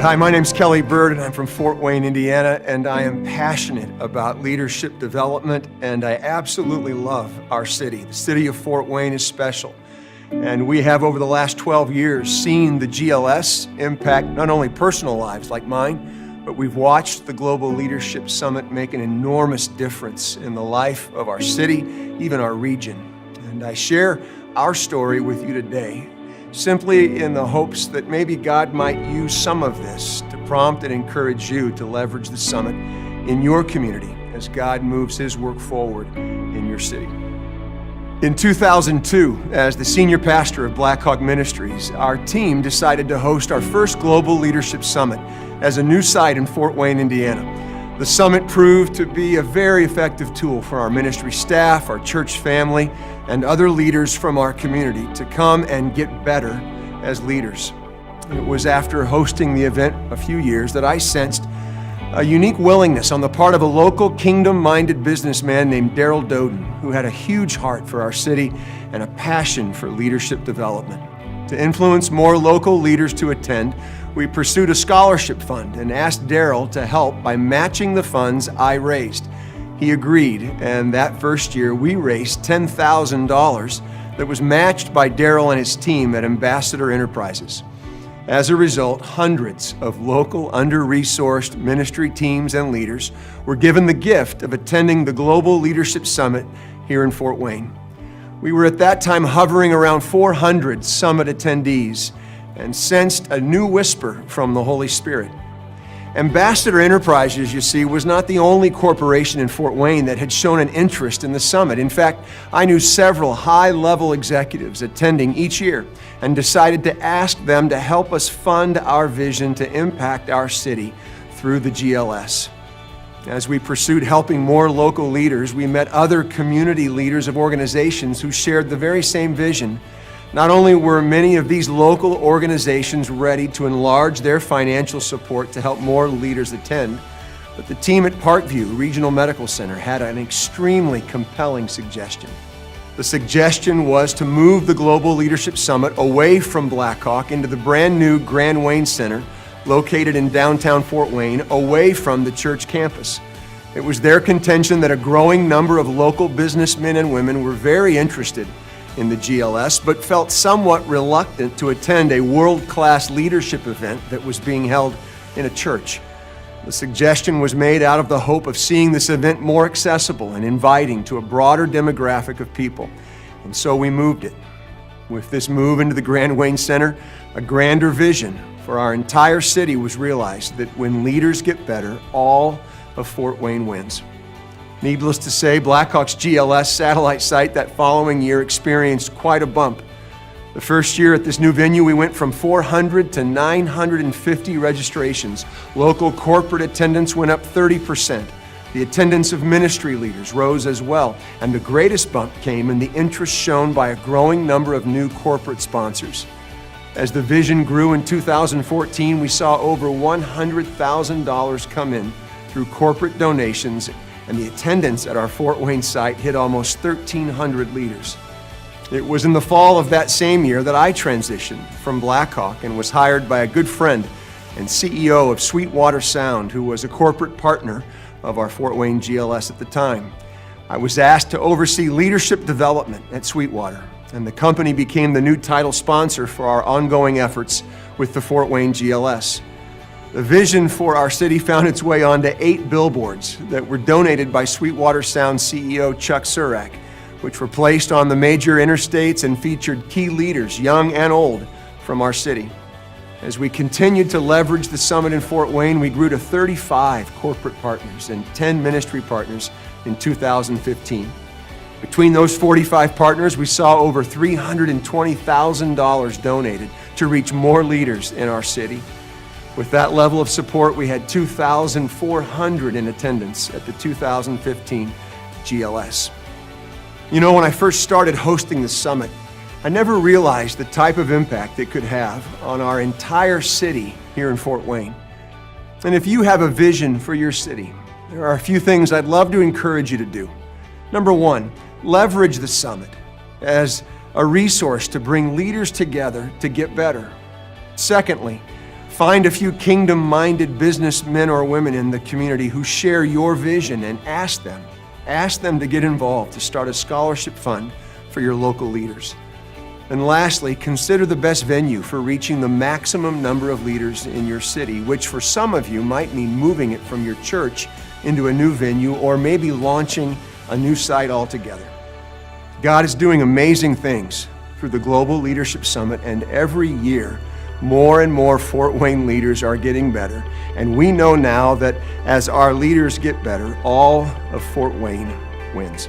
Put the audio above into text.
Hi, my name's Kelly Bird, and I'm from Fort Wayne, Indiana, and I am passionate about leadership development, and I absolutely love our city. The city of Fort Wayne is special, and we have, over the last 12 years, seen the GLS impact not only personal lives like mine, but we've watched the Global Leadership Summit make an enormous difference in the life of our city, even our region. And I share our story with you today, simply in the hopes that maybe God might use some of this to prompt and encourage you to leverage the summit in your community as God moves His work forward in your city. In 2002, as the senior pastor of Black Hawk Ministries, our team decided to host our first Global Leadership Summit as a new site in Fort Wayne, Indiana. The summit proved to be a very effective tool for our ministry staff, our church family, and other leaders from our community to come and get better as leaders. It was after hosting the event a few years that I sensed a unique willingness on the part of a local kingdom-minded businessman named Daryl Doden, who had a huge heart for our city and a passion for leadership development. To influence more local leaders to attend, we pursued a scholarship fund and asked Daryl to help by matching the funds I raised. He agreed, and that first year we raised $10,000 that was matched by Daryl and his team at Ambassador Enterprises. As a result, hundreds of local under-resourced ministry teams and leaders were given the gift of attending the Global Leadership Summit here in Fort Wayne. We were at that time hovering around 400 summit attendees and sensed a new whisper from the Holy Spirit. Ambassador Enterprises, you see, was not the only corporation in Fort Wayne that had shown an interest in the summit. In fact, I knew several high-level executives attending each year and decided to ask them to help us fund our vision to impact our city through the GLS. As we pursued helping more local leaders, we met other community leaders of organizations who shared the very same vision. Not only were many of these local organizations ready to enlarge their financial support to help more leaders attend, but the team at Parkview Regional Medical Center had an extremely compelling suggestion. The suggestion was to move the Global Leadership Summit away from Black Hawk into the brand new Grand Wayne Center, located in downtown Fort Wayne, away from the church campus. It was their contention that a growing number of local businessmen and women were very interested in the GLS, but felt somewhat reluctant to attend a world-class leadership event that was being held in a church. The suggestion was made out of the hope of seeing this event more accessible and inviting to a broader demographic of people. And so we moved it. With this move into the Grand Wayne Center, a grander vision for our entire city was realized, that when leaders get better, all of Fort Wayne wins. Needless to say, Blackhawk's GLS satellite site that following year experienced quite a bump. The first year at this new venue, we went from 400 to 950 registrations. Local corporate attendance went up 30%. The attendance of ministry leaders rose as well, and the greatest bump came in the interest shown by a growing number of new corporate sponsors. As the vision grew in 2014, we saw over $100,000 come in through corporate donations, and the attendance at our Fort Wayne site hit almost 1,300 leaders. It was in the fall of that same year that I transitioned from Black Hawk and was hired by a good friend and CEO of Sweetwater Sound, who was a corporate partner of our Fort Wayne GLS at the time. I was asked to oversee leadership development at Sweetwater, and the company became the new title sponsor for our ongoing efforts with the Fort Wayne GLS. The vision for our city found its way onto 8 billboards that were donated by Sweetwater Sound CEO Chuck Surak, which were placed on the major interstates and featured key leaders, young and old, from our city. As we continued to leverage the summit in Fort Wayne, we grew to 35 corporate partners and 10 ministry partners in 2015. Between those 45 partners, we saw over $320,000 donated to reach more leaders in our city. With that level of support, we had 2,400 in attendance at the 2015 GLS. You know, when I first started hosting the summit, I never realized the type of impact it could have on our entire city here in Fort Wayne. And if you have a vision for your city, there are a few things I'd love to encourage you to do. Number one, leverage the summit as a resource to bring leaders together to get better. Secondly, Find a few kingdom-minded businessmen or women in the community who share your vision and ask them to get involved, to start a scholarship fund for your local leaders. And lastly, consider the best venue for reaching the maximum number of leaders in your city, which for some of you might mean moving it from your church into a new venue or maybe launching a new site altogether. God is doing amazing things through the Global Leadership Summit, and every year, more and more Fort Wayne leaders are getting better. And we know now that as our leaders get better, all of Fort Wayne wins.